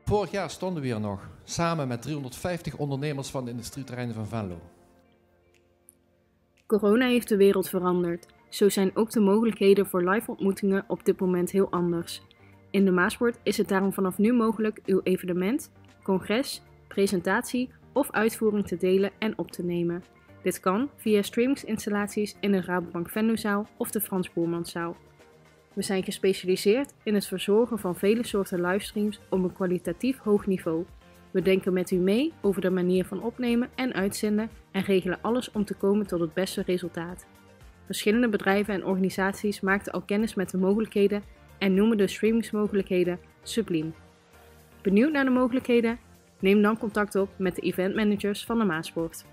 Vorig jaar stonden we hier nog, samen met 350 ondernemers van de industrieterreinen van Venlo. Corona heeft de wereld veranderd. Zo zijn ook de mogelijkheden voor live ontmoetingen op dit moment heel anders. In de Maasport is het daarom vanaf nu mogelijk uw evenement, congres, presentatie of uitvoering te delen en op te nemen. Dit kan via streamingsinstallaties in de Rabobank Venlozaal of de Frans Boermanszaal. We zijn gespecialiseerd in het verzorgen van vele soorten livestreams op een kwalitatief hoog niveau. We denken met u mee over de manier van opnemen en uitzenden en regelen alles om te komen tot het beste resultaat. Verschillende bedrijven en organisaties maakten al kennis met de mogelijkheden en noemen de streamingsmogelijkheden subliem. Benieuwd naar de mogelijkheden? Neem dan contact op met de eventmanagers van de Maasport.